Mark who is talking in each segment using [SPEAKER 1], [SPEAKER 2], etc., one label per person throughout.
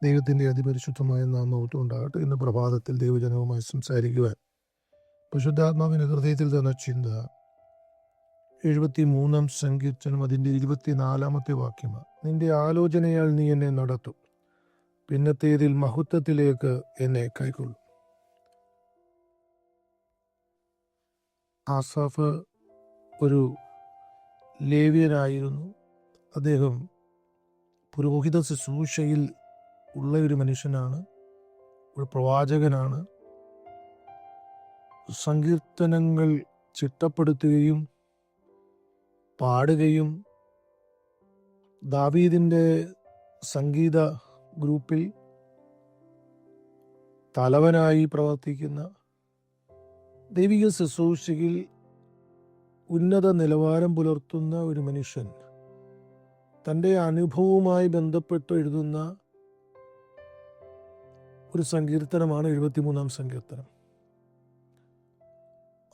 [SPEAKER 1] ദൈവത്തിൻ്റെ അതിപരിശുദ്ധമായ നാമം ഉണ്ടാകട്ടെ. ഇന്ന് പ്രഭാതത്തിൽ ദൈവജനവുമായി സംസാരിക്കുവാൻ പരിശുദ്ധാത്മാവിൻ്റെ ഹൃദയത്തിൽ തന്ന ചിന്ത 73 സങ്കീർത്തനം അതിൻ്റെ 24 വാക്യമാണ്. നിന്റെ ആലോചനയാൽ നീ എന്നെ നടത്തും, പിന്നത്തേതിൽ മഹത്വത്തിലേക്ക് എന്നെ കൈക്കൊള്ളും. ആസാഫ് ഒരു ലേവ്യനായിരുന്നു. അദ്ദേഹം പുരോഹിത ശുശ്രൂഷയിൽ ഉള്ള ഒരു മനുഷ്യനാണ്, ഒരു പ്രവാചകനാണ്. സങ്കീർത്തനങ്ങൾ ചിട്ടപ്പെടുത്തുകയും പാടുകയും ദാവീദിൻ്റെ സംഗീത ഗ്രൂപ്പിൽ തലവനായി പ്രവർത്തിക്കുന്ന, ദൈവിക ശുശ്രൂഷയിൽ ഉന്നത നിലവാരം പുലർത്തുന്ന ഒരു മനുഷ്യൻ തൻ്റെ അനുഭവവുമായി ബന്ധപ്പെട്ട് എഴുതുന്ന ഒരു സങ്കീർത്തനമാണ് 73 സങ്കീർത്തനം.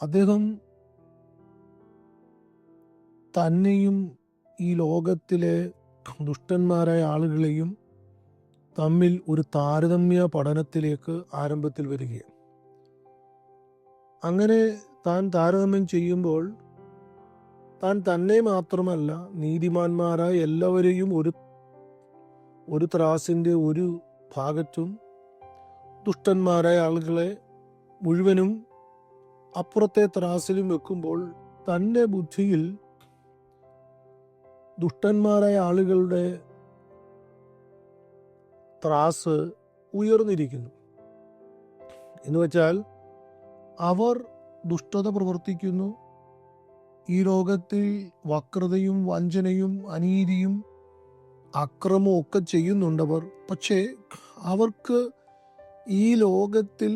[SPEAKER 1] അദ്ദേഹം തന്നെയും ഈ ലോകത്തിലെ ദുഷ്ടന്മാരായ ആളുകളെയും തമ്മിൽ ഒരു താരതമ്യ പഠനത്തിലേക്ക് ആരംഭത്തിൽ വരികയാണ്. അങ്ങനെ താൻ താരതമ്യം ചെയ്യുമ്പോൾ താൻ തന്നെ മാത്രമല്ല, നീതിമാന്മാരായ എല്ലാവരെയും ഒരു ത്രാസിൻ്റെ ഒരു ഭാഗത്തും ദുഷ്ടന്മാരായ ആളുകളെ മുഴുവനും അപ്പുറത്തെ ത്രാസിലും വെക്കുമ്പോൾ തൻ്റെ ബുദ്ധിയിൽ ദുഷ്ടന്മാരായ ആളുകളുടെ ത്രാസ് ഉയർന്നിരിക്കുന്നു. എന്ന് വെച്ചാൽ അവർ ദുഷ്ടത പ്രവർത്തിക്കുന്നു, ഈ ലോകത്തിൽ വക്രതയും വഞ്ചനയും അനീതിയും അക്രമവും ഒക്കെ ചെയ്യുന്നുണ്ടവർ. പക്ഷേ അവർക്ക് ഈ ലോകത്തിൽ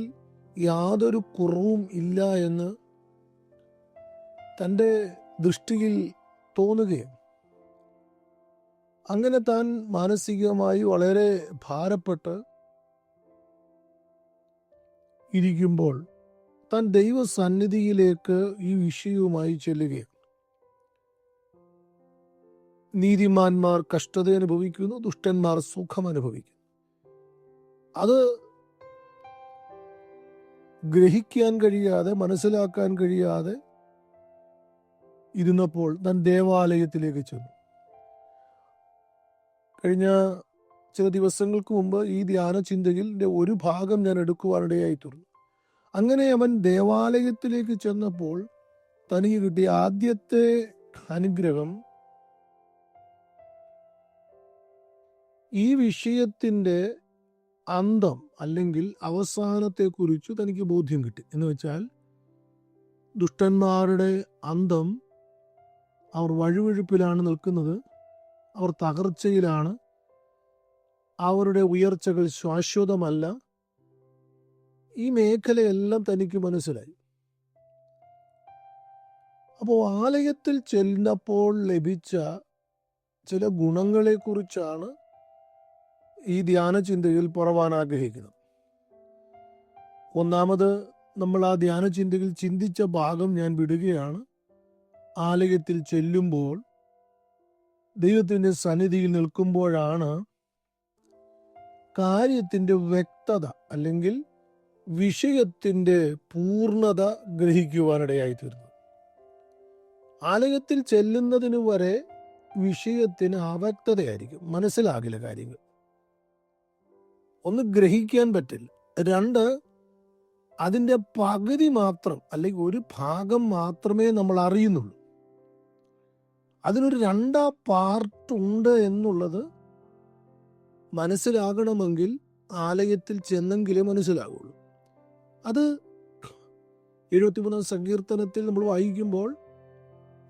[SPEAKER 1] യാതൊരു കുറവും ഇല്ല എന്ന് തൻ്റെ ദൃഷ്ടിയിൽ തോന്നുകയാണ്. അങ്ങനെ താൻ മാനസികമായി വളരെ ഭാരപ്പെട്ട് ഇരിക്കുമ്പോൾ താൻ ദൈവസന്നിധിയിലേക്ക് ഈ വിഷയവുമായി ചെല്ലുകയാണ്. നീതിമാന്മാർ കഷ്ടത അനുഭവിക്കുന്നു, ദുഷ്ടന്മാർ സുഖം അനുഭവിക്കുന്നു. അത് ഗ്രഹിക്കാൻ കഴിയാതെ, മനസ്സിലാക്കാൻ കഴിയാതെ ഇരുന്നപ്പോൾ താൻ ദേവാലയത്തിലേക്ക് ചെന്നു. കഴിഞ്ഞ ചില ദിവസങ്ങൾക്ക് മുമ്പ് ഈ ധ്യാന ചിന്തയിൽ ഒരു ഭാഗം ഞാൻ എടുക്കുവാനിടയായി തീർന്നു. അങ്ങനെ അവൻ ദേവാലയത്തിലേക്ക് ചെന്നപ്പോൾ തനിക്ക് കിട്ടിയ ആദ്യത്തെ അനുഗ്രഹം ഈ വിഷയത്തിൻ്റെ അന്തം അല്ലെങ്കിൽ അവസാനത്തെക്കുറിച്ച് തനിക്ക് ബോധ്യം കിട്ടി. എന്ന് വെച്ചാൽ ദുഷ്ടന്മാരുടെ അന്തം, അവർ വഴുവഴുപ്പിലാണ് നിൽക്കുന്നത്, അവർ തകർച്ചയിലാണ്, അവരുടെ ഉയർച്ചകൾ ശാശ്വതമല്ല. ഈ മേഖലയെല്ലാം തനിക്ക് മനസ്സിലായി. അപ്പോൾ ആലയത്തിൽ ചെന്നപ്പോൾ ലഭിച്ച ചില ഗുണങ്ങളെക്കുറിച്ചാണ് ഈ ധ്യാന ചിന്തയിൽ പറവാൻ ആഗ്രഹിക്കുന്നത്. ഒന്നാമത്, നമ്മൾ ആ ധ്യാന ചിന്തയിൽ ചിന്തിച്ച ഭാഗം ഞാൻ വിടുകയാണ്. ആലയത്തിൽ ചെല്ലുമ്പോൾ, ദൈവത്തിൻ്റെ സന്നിധിയിൽ നിൽക്കുമ്പോഴാണ് കാര്യത്തിൻ്റെ വ്യക്തത അല്ലെങ്കിൽ വിഷയത്തിൻ്റെ പൂർണ്ണത ഗ്രഹിക്കുവാനിടയായി തീർന്നു. ആലയത്തിൽ ചെല്ലുന്നതിന് വരെ വിഷയത്തിന് അവ്യക്തതയായിരിക്കും, മനസ്സിലാകില്ല കാര്യങ്ങൾ. ഒന്ന്, ഗ്രഹിക്കാൻ പറ്റില്ല. രണ്ട്, അതിൻ്റെ പകുതി മാത്രം അല്ലെങ്കിൽ ഒരു ഭാഗം മാത്രമേ നമ്മൾ അറിയുന്നുള്ളൂ. അതിനൊരു രണ്ടാം പാർട്ടുണ്ട് എന്നുള്ളത് മനസ്സിലാകണമെങ്കിൽ ആലയത്തിൽ ചെന്നെങ്കിലേ മനസ്സിലാകുള്ളൂ. അത് 73 സങ്കീർത്തനത്തിൽ നമ്മൾ വായിക്കുമ്പോൾ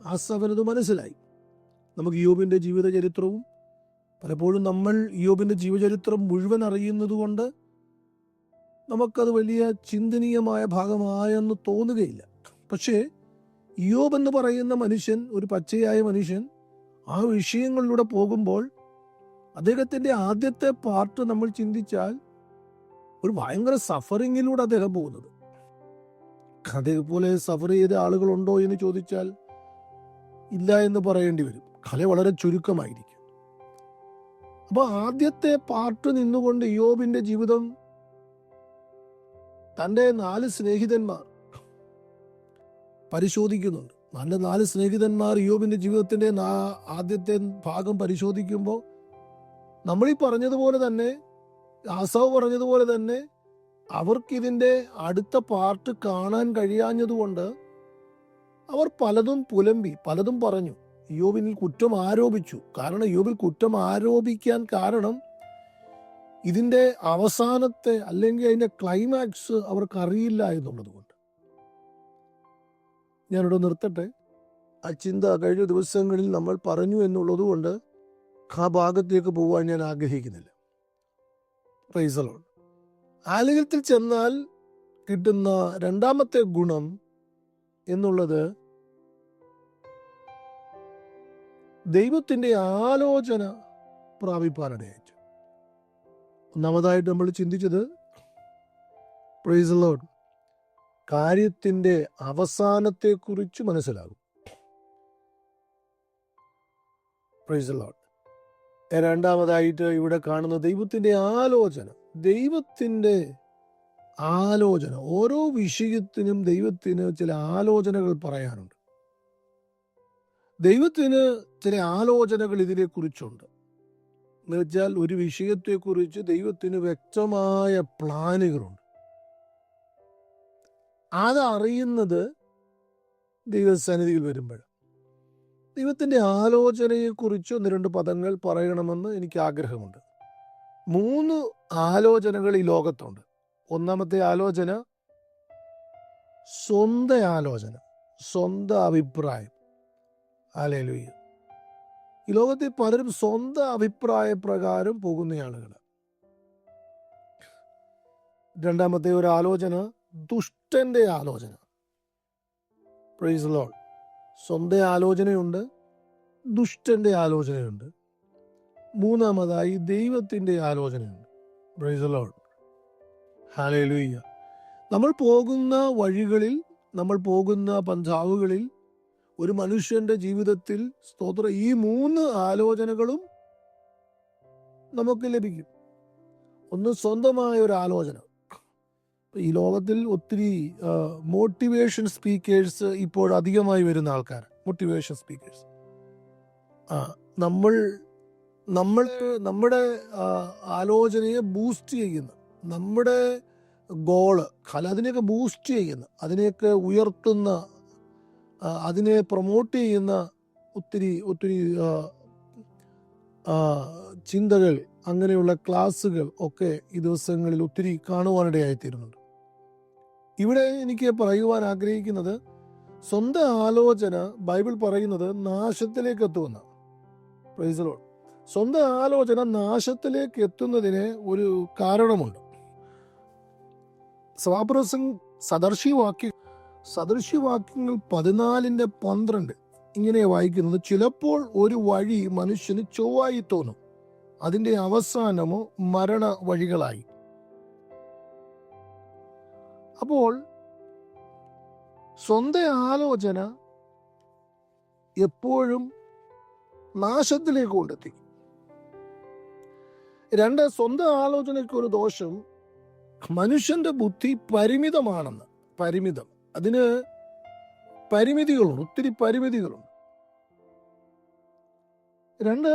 [SPEAKER 1] ആസാഫിനത് മനസ്സിലായി. നമുക്ക് യോബിൻ്റെ ജീവിത ചരിത്രവും പലപ്പോഴും നമ്മൾ യോബിൻ്റെ ജീവചരിത്രം മുഴുവൻ അറിയുന്നത് കൊണ്ട് നമുക്കത് വലിയ ചിന്തനീയമായ ഭാഗമായെന്ന് തോന്നുകയില്ല. പക്ഷേ യോബ് എന്ന് പറയുന്ന മനുഷ്യൻ, ഒരു പച്ചയായ മനുഷ്യൻ, ആ വിഷയങ്ങളിലൂടെ പോകുമ്പോൾ അദ്ദേഹത്തിൻ്റെ ആദ്യത്തെ പാർട്ട് നമ്മൾ ചിന്തിച്ചാൽ ഒരു ഭയങ്കര സഫറിങ്ങിലൂടെ അദ്ദേഹം പോകുന്നത്. അതേപോലെ സഫർ ചെയ്ത ആളുകളുണ്ടോ എന്ന് ചോദിച്ചാൽ ഇല്ല എന്ന് പറയേണ്ടി വരും. വളരെ ചുരുക്കമായിരിക്കും. അപ്പൊ ആദ്യത്തെ പാർട്ട് നിന്നുകൊണ്ട് ഇയ്യോബിന്റെ ജീവിതം തൻ്റെ 4 സ്നേഹിതന്മാർ പരിശോധിക്കുന്നുണ്ട്. തൻ്റെ 4 സ്നേഹിതന്മാർ ഇയ്യോബിന്റെ ജീവിതത്തിന്റെ ആദ്യത്തെ ഭാഗം പരിശോധിക്കുമ്പോൾ നമ്മളീ പറഞ്ഞതുപോലെ തന്നെ, ആസാവ് പറഞ്ഞതുപോലെ തന്നെ, അവർക്കിതിൻ്റെ അടുത്ത പാർട്ട് കാണാൻ കഴിയാഞ്ഞതുകൊണ്ട് അവർ പലതും പുലമ്പി, പലതും പറഞ്ഞു, ഇയ്യോബിൽ കുറ്റം ആരോപിച്ചു. കാരണം ഇയ്യോബിൽ കുറ്റം ആരോപിക്കാൻ കാരണം ഇതിൻ്റെ അവസാനത്തെ അല്ലെങ്കിൽ അതിൻ്റെ ക്ലൈമാക്സ് അവർക്ക് അറിയില്ല എന്നുള്ളത് കൊണ്ട്. ഞാനിവിടെ നിർത്തട്ടെ. ആ ചിന്ത കഴിഞ്ഞ ദിവസങ്ങളിൽ നമ്മൾ പറഞ്ഞു എന്നുള്ളത് കൊണ്ട് ആ ഭാഗത്തേക്ക് പോകാൻ ഞാൻ ആഗ്രഹിക്കുന്നില്ല. Price the Lord. ആലയത്തിൽ ചെന്നാൽ കിട്ടുന്ന രണ്ടാമത്തെ ഗുണം എന്നുള്ളത് ദൈവത്തിൻ്റെ ആലോചന പ്രാപിപ്പാനിടയായിട്ട്. ഒന്നാമതായിട്ട് നമ്മൾ ചിന്തിച്ചത്, പ്രൈസ് ദി ലോർഡ്, കാര്യത്തിൻ്റെ അവസാനത്തെക്കുറിച്ച് മനസ്സിലാകും. Price the Lord. രണ്ടാമതായിട്ട് ഇവിടെ കാണുന്ന ദൈവത്തിൻ്റെ ആലോചന. ദൈവത്തിൻ്റെ ആലോചന, ഓരോ വിഷയത്തിനും ദൈവത്തിന് ചില ആലോചനകൾ പറയാനുണ്ട്. ദൈവത്തിന് ചില ആലോചനകൾ ഇതിനെക്കുറിച്ചുണ്ട്. എന്നുവെച്ചാൽ ഒരു വിഷയത്തെക്കുറിച്ച് ദൈവത്തിന് വ്യക്തമായ പ്ലാനുകളുണ്ട്. അതറിയുന്നത് ദൈവസന്നിധിയിൽ വരുമ്പോൾ. ദൈവത്തിൻ്റെ ആലോചനയെക്കുറിച്ച് 1-2 പദങ്ങൾ പറയണമെന്ന് എനിക്ക് ആഗ്രഹമുണ്ട്. 3 ആലോചനകൾ ഈ ലോകത്തുണ്ട്. ഒന്നാമത്തെ ആലോചന സ്വന്തം ആലോചന, സ്വന്തം അഭിപ്രായം. ഹല്ലേലൂയ. ഈ ലോകത്തിൽ പലരും സ്വന്തം അഭിപ്രായ പ്രകാരം പോകുന്ന ആളുകൾ. രണ്ടാമത്തെ ഒരു ആലോചന ദുഷ്ടന്റെ ആലോചന. Praise the lord. സ്വന്തം ആലോചനയുണ്ട്, ദുഷ്ടന്റെ ആലോചനയുണ്ട്. മൂന്നാമതായി ദൈവത്തിൻ്റെ ആലോചനയുണ്ട്. Praise the lord. ഹല്ലേലൂയ. നമ്മൾ പോകുന്ന വഴികളിൽ, നമ്മൾ പോകുന്ന പന്ഥാവുകളിൽ ഒരു മനുഷ്യന്റെ ജീവിതത്തിൽ സ്തോത്രം ഈ 3 ആലോചനകളും നമുക്ക് ലഭിക്കും. ഒന്ന് സ്വന്തമായ ഒരു ആലോചന. ഈ ലോകത്തിൽ ഒത്തിരി മോട്ടിവേഷൻ സ്പീക്കേഴ്സ് ഇപ്പോൾ അധികമായി വരുന്ന ആൾക്കാർ. മോട്ടിവേഷൻ സ്പീക്കേഴ്സ് നമ്മുടെ ആലോചനയെ ബൂസ്റ്റ് ചെയ്യുന്ന, നമ്മുടെ ഗോള് അതിനെയൊക്കെ ബൂസ്റ്റ് ചെയ്യുന്ന, അതിനെയൊക്കെ ഉയർത്തുന്ന, അതിനെ പ്രൊമോട്ട് ചെയ്യുന്ന ഒത്തിരി ചിന്തകൾ, അങ്ങനെയുള്ള ക്ലാസ്സുകൾ ഒക്കെ ഈ ദിവസങ്ങളിൽ ഒത്തിരി കാണുവാനിടയായിത്തീരുന്നുണ്ട്. ഇവിടെ എനിക്ക് പറയുവാൻ ആഗ്രഹിക്കുന്നത്, സ്വന്തം ആലോചന ബൈബിൾ പറയുന്നത് നാശത്തിലേക്ക് എത്തുമെന്ന്. Price the lord. സ്വന്തം ആലോചന നാശത്തിലേക്ക് എത്തുന്നതിന് ഒരു കാരണമുണ്ട്. സഭാപ്രസംഗം സദൃശ്യവാക്യങ്ങൾ 14:12 ഇങ്ങനെ വായിക്കുന്നത്, ചിലപ്പോൾ ഒരു വഴി മനുഷ്യന് ചൊവ്വായി തോന്നും, അതിൻ്റെ അവസാനമോ മരണ വഴികളായി. അപ്പോൾ സ്വന്തം ആലോചന എപ്പോഴും നാശത്തിലേക്ക് കൊണ്ടെത്തി. 2, സ്വന്തം ആലോചനയ്ക്ക് ഒരു ദോഷം, മനുഷ്യന്റെ ബുദ്ധി പരിമിതമാണെന്ന്. അതിന് പരിമിതികളുണ്ട്, ഒത്തിരി പരിമിതികളുണ്ട്. 2,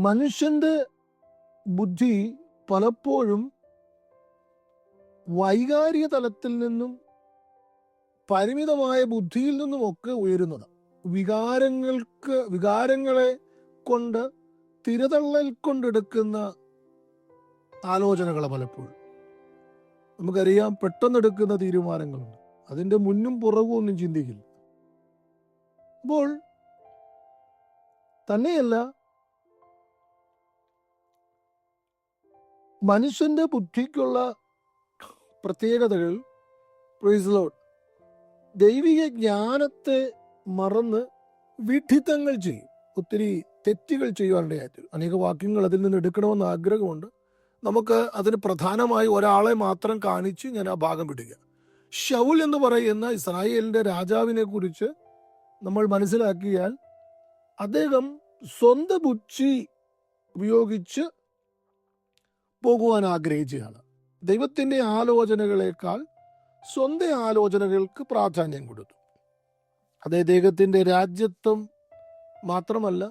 [SPEAKER 1] മനുഷ്യന്റെ ബുദ്ധി പലപ്പോഴും വൈകാരിക തലത്തിൽ നിന്നും പരിമിതമായ ബുദ്ധിയിൽ നിന്നുമൊക്കെ ഉയരുന്നത്. വികാരങ്ങളെ കൊണ്ട് തിരതള്ളൽ കൊണ്ടെടുക്കുന്ന ആലോചനകൾ പലപ്പോഴും നമുക്കറിയാം. പെട്ടെന്നെടുക്കുന്ന തീരുമാനങ്ങളുണ്ട്, അതിൻ്റെ മുന്നും പുറകും ഒന്നും ചിന്തിക്കില്ല. അപ്പോൾ തന്നെയല്ല, മനുഷ്യന്റെ ബുദ്ധിക്കുള്ള പ്രത്യേകതകൾ, പ്രൈസ് ദി ലോർഡ്, ദൈവിക ജ്ഞാനത്തെ മറന്ന് വിഡ്ഢിത്തങ്ങൾ ചെയ്യും, ഒത്തിരി തെറ്റുകൾ ചെയ്യുവാനിടയായിട്ട്. അനേക വാക്യങ്ങൾ അതിൽ നിന്ന് എടുക്കണമെന്ന് ആഗ്രഹമുണ്ട്. നമുക്ക് അതിന് പ്രധാനമായി ഒരാളെ മാത്രം കാണിച്ച് ഞാൻ ആ ഭാഗം വിടുക. ശൗൽ എന്ന് പറയുന്ന ഇസ്രായേലിന്റെ രാജാവിനെ കുറിച്ച് നമ്മൾ മനസ്സിലാക്കിയാൽ, അദ്ദേഹം സ്വന്തം ബുദ്ധി ഉപയോഗിച്ച് പോകുവാൻ ആഗ്രഹിച്ചതാണ്. ദൈവത്തിൻ്റെ ആലോചനകളെക്കാൾ സ്വന്തം ആലോചനകൾക്ക് പ്രാധാന്യം കൊടുത്തു. അതേ ദൈവത്തിൻ്റെ രാജ്യത്വം മാത്രമല്ല,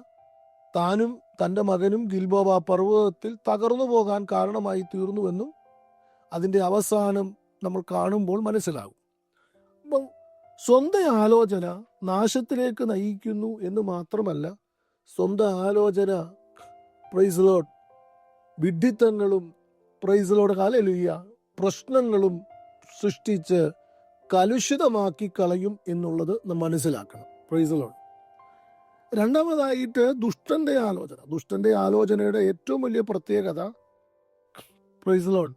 [SPEAKER 1] താനും തൻ്റെ മകനും ഗിൽബോവ പർവ്വതത്തിൽ തകർന്നു പോകാൻ കാരണമായി തീർന്നുവെന്നും അതിൻ്റെ അവസാനം നമ്മൾ കാണുമ്പോൾ മനസ്സിലാകും. അപ്പം സ്വന്തം ആലോചന നാശത്തിലേക്ക് നയിക്കുന്നു എന്ന് മാത്രമല്ല, സ്വന്തം ആലോചന പ്രൈസ് ലോർഡ് വിഡ്ഢിത്തങ്ങളും പ്രൈസ് ലോർഡ് ഹല്ലേലൂയ പ്രശ്നങ്ങളും സൃഷ്ടിച്ച് കലുഷിതമാക്കി കളയും എന്നുള്ളത് നാം മനസ്സിലാക്കണം. Praise lord. രണ്ടാമതായിട്ട് ദുഷ്ടന്റെ ആലോചനയുടെ ഏറ്റവും വലിയ പ്രത്യേകത പ്രൈസ് ലോർഡ്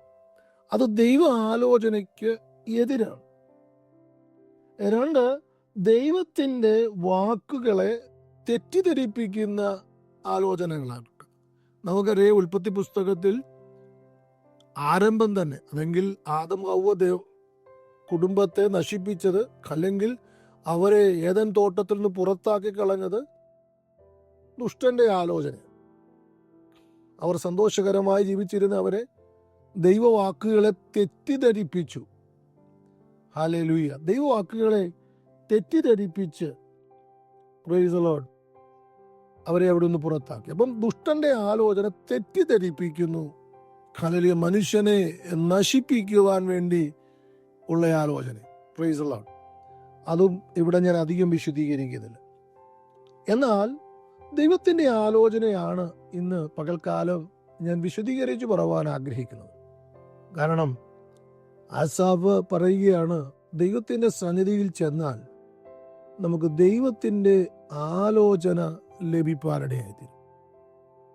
[SPEAKER 1] അത് ദൈവ ആലോചനയ്ക്ക് എതിരാണ്. രണ്ട്, ദൈവത്തിൻ്റെ വാക്കുകളെ തെറ്റിദ്ധരിപ്പിക്കുന്ന ആലോചനകളാണ്. നമുക്കറിയാം, ഉൽപ്പത്തി പുസ്തകത്തിൽ ആരംഭം തന്നെ, അല്ലെങ്കിൽ ആദം ഹവ്വ കുടുംബത്തെ നശിപ്പിച്ചത്, അല്ലെങ്കിൽ അവരെ ഏദൻ തോട്ടത്തിൽ നിന്ന് പുറത്താക്കി കളഞ്ഞത് ദുഷ്ടന്റെ ആലോചന. അവർ സന്തോഷകരമായി ജീവിച്ചിരുന്ന അവരെ ദൈവവാക്കുകളെ തെറ്റിദ്ധരിപ്പിച്ചു. ഹല്ലേലൂയ. ദൈവവാക്കുകളെ തെറ്റിദ്ധരിപ്പിച്ച് പ്രൈസ് ദി ലോർഡ് അവരെ അവിടെ നിന്ന് പുറത്താക്കി. അപ്പം ദുഷ്ടന്റെ ആലോചന തെറ്റിദ്ധരിപ്പിക്കുന്നു. ഹല്ലേലൂയ. മനുഷ്യനെ നശിപ്പിക്കുവാൻ വേണ്ടി ഉള്ള ആലോചന. Praise the Lord. അതും ഇവിടെ ഞാൻ അധികം വിശദീകരിക്കുന്നില്ല. എന്നാൽ ദൈവത്തിൻ്റെ ആലോചനയാണ് ഇന്ന് പകൽക്കാലം ഞാൻ വിശദീകരിച്ച് പറയാൻ ആഗ്രഹിക്കുന്നത്. കാരണം ആസാഫ് പറയുകയാണ്, ദൈവത്തിൻ്റെ സന്നിധിയിൽ ചെന്നാൽ നമുക്ക് ദൈവത്തിൻ്റെ ആലോചന ലഭിക്കാനിടയായിത്തീരും.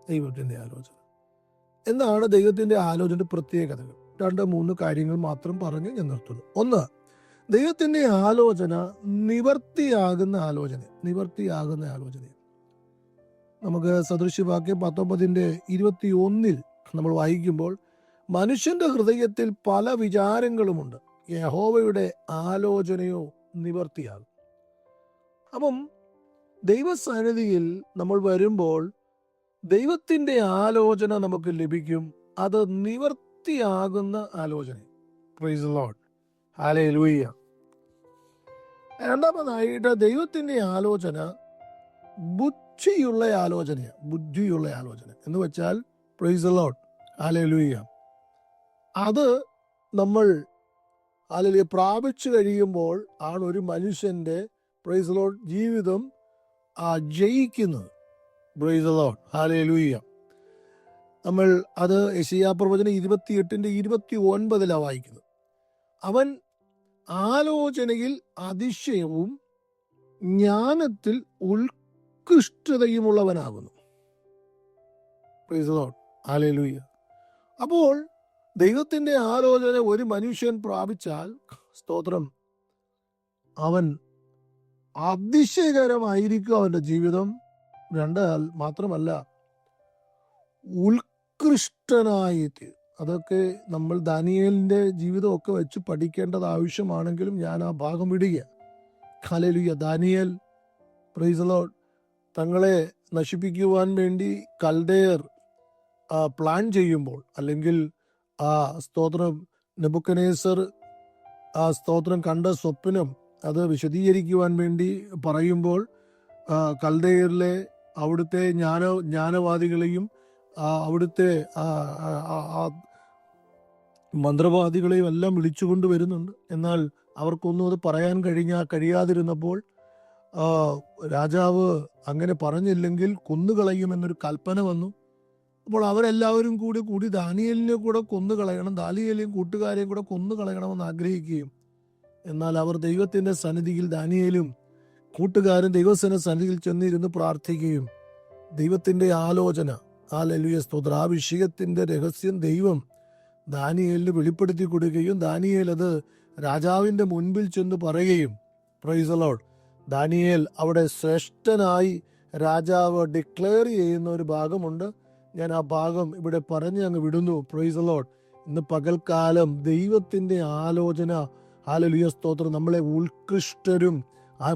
[SPEAKER 1] ദൈവത്തിൻ്റെ ആലോചന എന്താണ്? ദൈവത്തിൻ്റെ ആലോചനയുടെ പ്രത്യേകതകൾ 2-3 കാര്യങ്ങൾ മാത്രം പറഞ്ഞ് ഞാൻ നിർത്തുന്നു. ഒന്ന്, ദൈവത്തിൻ്റെ ആലോചന നിവർത്തിയാകുന്ന ആലോചന. നമുക്ക് സദൃശ്യവാക്യം 19:21 നമ്മൾ വായിക്കുമ്പോൾ, മനുഷ്യന്റെ ഹൃദയത്തിൽ പല വിചാരങ്ങളുമുണ്ട്, യഹോവയുടെ ആലോചനയോ നിവർത്തിയാകും. അപ്പം ദൈവസന്നിധിയിൽ നമ്മൾ വരുമ്പോൾ ദൈവത്തിൻ്റെ ആലോചന നമുക്ക് ലഭിക്കും. അത് നിവർത്തിയാകുന്ന ആലോചന. Praise the lord. ഹല്ലേലൂയ. രണ്ടാമതായിട്ട് ദൈവത്തിൻ്റെ ആലോചന ബുദ്ധിയുള്ള ആലോചന എന്ന് വെച്ചാൽ പ്രൈസ് ദി ലോർഡ്. ഹല്ലേലൂയ. അത് നമ്മൾ ഹല്ലേലൂയ പ്രാപിച്ചു കഴിയുമ്പോൾ ആണ് ഒരു മനുഷ്യന്റെ പ്രൈസ് ദി ലോർഡ് ജീവിതം ജയിക്കുന്നത്. Praise the lord. ഹല്ലേലൂയ. നമ്മൾ അത് യെശയ്യാപ്രവചനം 28:29 വായിക്കുന്നത്. അവൻ ആലോചനയിൽ അതിശയവും ജ്ഞാനത്തിൽ ഉത്കൃഷ്ടതയുമുള്ളവനാകുന്നു. Praise the lord. ഹല്ലേലൂയ. അപ്പോൾ ദൈവത്തിൻ്റെ ആലോചന ഒരു മനുഷ്യൻ പ്രാപിച്ചാൽ, സ്തോത്രം, അവൻ അതിശയകരമായിരിക്കും അവൻ്റെ ജീവിതം. മാത്രമല്ല, ഉത്കൃഷ്ടനായിട്ട്. അതൊക്കെ നമ്മൾ ദാനിയേലിൻ്റെ ജീവിതമൊക്കെ വെച്ച് പഠിക്കേണ്ടത് ആവശ്യമാണെങ്കിലും ഞാൻ ആ ഭാഗം വിടുക. Hallelujah. Daniel price the Lord തങ്ങളെ നശിപ്പിക്കുവാൻ വേണ്ടി കൽദയർ പ്ലാൻ ചെയ്യുമ്പോൾ, അല്ലെങ്കിൽ സ്തോത്രം നെബൂഖദ്നേസർ സ്തോത്രം കണ്ട സ്വപ്നം അത് വിശദീകരിക്കുവാൻ വേണ്ടി പറയുമ്പോൾ, കൽദയറിലെ അവിടുത്തെ ജ്ഞാനവാദികളെയും അവിടുത്തെ മന്ത്രവാദികളെയും എല്ലാം വിളിച്ചുകൊണ്ട് വരുന്നുണ്ട്. എന്നാൽ അവർക്കൊന്നും അത് പറയാൻ കഴിയാതിരുന്നപ്പോൾ രാജാവ് അങ്ങനെ പറഞ്ഞില്ലെങ്കിൽ കൊന്നുകളയുമെന്നൊരു കൽപ്പന വന്നു. അപ്പോൾ അവരെല്ലാവരും കൂടി ദാനിയേലിനെ കൂടെ കൊന്നുകളയണം, ദാനിയേലിനെയും കൂട്ടുകാരെയും കൂടെ കൊന്നുകളയണമെന്ന് ആഗ്രഹിക്കുകയും, എന്നാൽ അവർ ദൈവത്തിൻ്റെ സന്നിധിയിൽ ദാനിയേലും കൂട്ടുകാരും ദൈവത്തിൻ്റെ സന്നിധിയിൽ ചെന്നിരുന്ന് പ്രാർത്ഥിക്കുകയും ദൈവത്തിൻ്റെ ആലോചന, ഹല്ലേലൂയ സ്തോത്രം, ആ വിഷയത്തിൻ്റെ രഹസ്യം ദൈവം ദാനിയേലിന് വെളിപ്പെടുത്തി കൊടുക്കുകയും ദാനിയേൽ അത് രാജാവിൻ്റെ മുൻപിൽ ചെന്ന് പറയുകയും, പ്രൈസ് ദി ലോർഡ്, ദാനിയേൽ അവിടെ ശ്രേഷ്ഠനായി രാജാവ് ഡിക്ലെയർ ചെയ്യുന്ന ഒരു ഭാഗമുണ്ട്. ഞാൻ ആ ഭാഗം ഇവിടെ പറഞ്ഞ് അങ്ങ് വിടുന്നു. Price the Lord. ഇന്ന് പകൽക്കാലം ദൈവത്തിൻ്റെ ആലോചന, ഹല്ലേലൂയ സ്തോത്രം, നമ്മളെ ഉത്കൃഷ്ടരും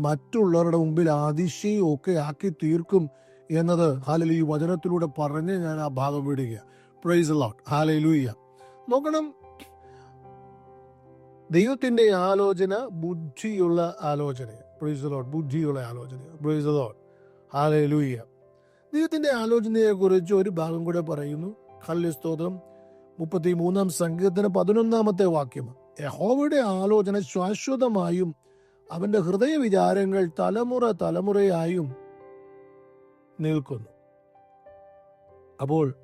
[SPEAKER 1] മറ്റുള്ളവരുടെ മുമ്പിൽ അതിശയും ഒക്കെ ആക്കി തീർക്കും എന്നത് ഹല്ലേലൂയ വചനത്തിലൂടെ പറഞ്ഞ് ഞാൻ ആ ഭാഗം വിടുക. Price the lord. ഹല്ലേലൂയ. നോക്കണം, ദൈവത്തിന്റെ ആലോചന ബുദ്ധിയുള്ള ആലോചന. Praise the Lord. ബുദ്ധിയുള്ള ആലോചന. Praise the lord. ഹല്ലേലൂയ. ദൈവത്തിന്റെ ആലോചനയെ കുറിച്ച് ഒരു ഭാഗം കൂടെ പറയുന്നു. ഹല്ലേലൂയ സ്തോത്രം. 33 സങ്കീർത്തനം 11 വാക്യം. യഹോവയുടെ ആലോചന ശാശ്വതമായും അവന്റെ ഹൃദയ വിചാരങ്ങൾ തലമുറ തലമുറയായും നിൽക്കുന്നു. അപ്പോൾ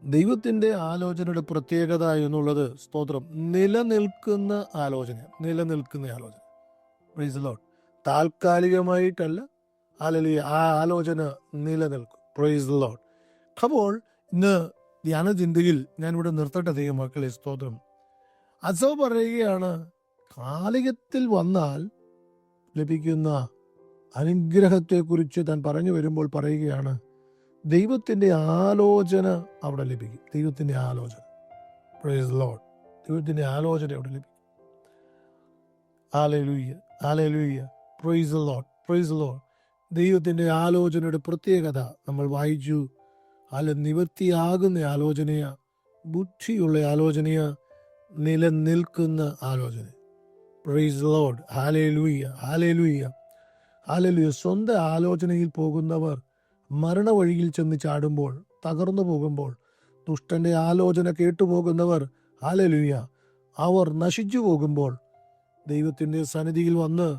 [SPEAKER 1] ദൈവത്തിന്റെ ആലോചനയുടെ പ്രത്യേകത എന്നുള്ളത് സ്തോത്രം നിലനിൽക്കുന്ന ആലോചന. Praise the lord. താൽക്കാലികമായിട്ടല്ല, ഹല്ലേലൂയ, ആ ആലോചന നിലനിൽക്കും. Praise the lord. അപ്പോൾ ഇന്ന് ധ്യാനചിന്തയിൽ ഞാനിവിടെ നിർത്തട്ടെ ദൈവമക്കളെ. സ്തോത്രം. അസോ പറയുകയാണ്, കാലികത്തിൽ വന്നാൽ ലഭിക്കുന്ന അനുഗ്രഹത്തെക്കുറിച്ച് താൻ പറഞ്ഞു വരുമ്പോൾ പറയുകയാണ്, ദൈവത്തിന്റെ ആലോചന അവിടെ ലഭിക്കും. ദൈവത്തിന്റെ ആലോചന. Praise the Lord. ദൈവത്തിന്റെ ആലോചന അവിടെ ലഭിക്കും. Hallelujah, hallelujah. Price the Lord, price the Lord. ദൈവത്തിന്റെ ആലോചനയുടെ പ്രത്യേകത നമ്മൾ വായിച്ചു. നിവൃത്തിയാകുന്ന ആലോചനയ, ബുദ്ധിയുള്ള ആലോചനയ, നിലനിൽക്കുന്ന ആലോചന. Praise the lord. Hallelujah, hallelujah, hallelujah. സ്വന്തം ആലോചനയിൽ പോകുന്നവർ മരണവഴിയിൽ ചെന്ന് ചാടുമ്പോൾ, തകർന്നു പോകുമ്പോൾ, ദുഷ്ടന്റെ ആലോചന കേട്ടുപോകുന്നവർ, ഹല്ലേലൂയ, അവർ നശിച്ചു പോകുമ്പോൾ ദൈവത്തിന്റെ സന്നിധിയിൽ വന്ന്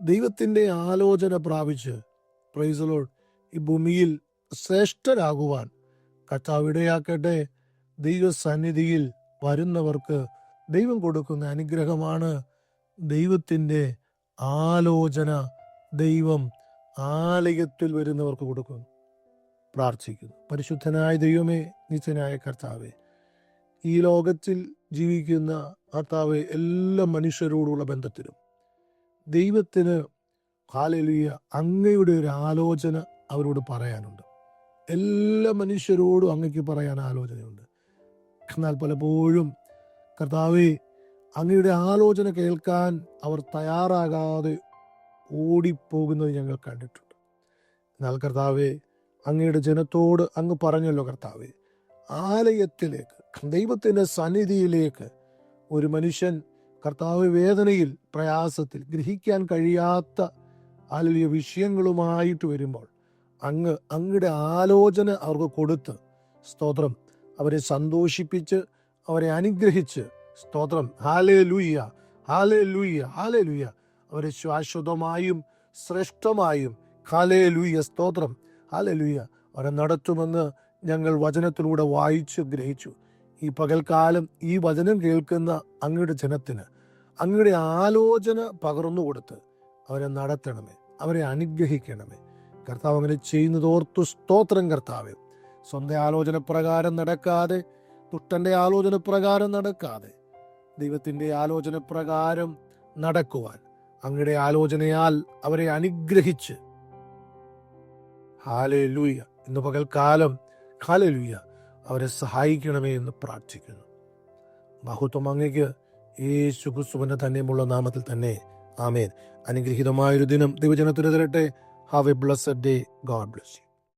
[SPEAKER 1] ദൈവത്തിന്റെ ആലോചന പ്രാപിച്ച്, പ്രൈസ് ദി ലോർഡ്, ഈ ഭൂമിയിൽ ശ്രേഷ്ഠരാകുവാൻ കർത്താവ് ഇടയാക്കട്ടെ. ദൈവസന്നിധിയിൽ വരുന്നവർക്ക് ദൈവം കൊടുക്കുന്ന അനുഗ്രഹമാണ് ദൈവത്തിന്റെ ആലോചന. ദൈവം ആലയത്തിൽ വരുന്നവർക്ക് കൊടുക്കുന്നു. പ്രാർത്ഥിക്കുന്നു. പരിശുദ്ധനായ ദൈവമേ, നിത്യനായ കർത്താവേ, ഈ ലോകത്തിൽ ജീവിക്കുന്ന കർത്താവേ, എല്ലാ മനുഷ്യരോടുള്ള ബന്ധത്തിലും ദൈവത്തിന് ഹല്ലേലൂയ അങ്ങയുടെ ഒരു ആലോചന അവരോട് പറയാനുണ്ട്. എല്ലാ മനുഷ്യരോടും അങ്ങയ്ക്ക് പറയാൻ ആലോചനയുണ്ട്. എന്നാൽ പലപ്പോഴും കർത്താവേ, അങ്ങയുടെ ആലോചന കേൾക്കാൻ അവർ തയ്യാറാകാതെ ഓടിപ്പോകുന്നത് ഞങ്ങൾ കണ്ടിട്ടുണ്ട്. എന്നാൽ കർത്താവേ, അങ്ങയുടെ ജനത്തോട് അങ്ങ് പറഞ്ഞല്ലോ കർത്താവേ, ആലയത്തിലേക്ക്, ദൈവത്തിന്റെ സന്നിധിയിലേക്ക് ഒരു മനുഷ്യൻ കർത്താവ് വേദനയിൽ, പ്രയാസത്തിൽ, ഗ്രഹിക്കാൻ കഴിയാത്ത ഹല്ലേലൂയ വിഷയങ്ങളുമായിട്ട് വരുമ്പോൾ അങ്ങയുടെ ആലോചന അവർക്ക് കൊടുത്ത്, സ്തോത്രം, അവരെ സന്തോഷിപ്പിച്ച്, അവരെ അനുഗ്രഹിച്ച്, സ്തോത്രം, ഹല്ലേലൂയ, ഹല്ലേലൂയ, ഹല്ലേലൂയ, അവരെ ശാശ്വതമായും ശ്രേഷ്ഠമായും, ഹല്ലേലൂയ, സ്തോത്രം, ഹല്ലേലൂയ, അവരെ നടത്തുമെന്ന് ഞങ്ങൾ വചനത്തിലൂടെ വായിച്ച് ഗ്രഹിച്ചു. ഈ പകൽക്കാലം ഈ വചനം കേൾക്കുന്ന അങ്ങയുടെ ജനത്തിന് അങ്ങയുടെ ആലോചന പകർന്നു കൊടുത്ത് അവരെ നടത്തണമേ, അവരെ അനുഗ്രഹിക്കണമേ കർത്താവ്. അങ്ങനെ ചെയ്യുന്നതോർത്തു സ്തോത്രം കർത്താവേ. സ്വന്തം ആലോചന പ്രകാരം നടക്കാതെ, ദുഷ്ടന്റെ ആലോചന പ്രകാരം നടക്കാതെ, ദൈവത്തിന്റെ ആലോചന പ്രകാരം നടക്കുവാൻ അങ്ങയുടെ ആലോചനയാൽ അവരെ അനുഗ്രഹിച്ച്, ഹല്ലേലൂയ, ഇന്ന് പകൽക്കാലം ഹല്ലേലൂയ, അവരെ സഹായിക്കണമേ എന്ന് പ്രാർത്ഥിക്കുന്നു. മഹത്വം അങ്ങയ്ക്ക്, യേശു ക്രിസ്തുവിന്റെ തന്നെയുള്ള നാമത്തിൽ തന്നെ. ആമേൻ. അനുഗ്രഹീതമായൊരു ദിനം ദൈവജനത്തിന് തരട്ടെ. Have A blessed day. God bless you.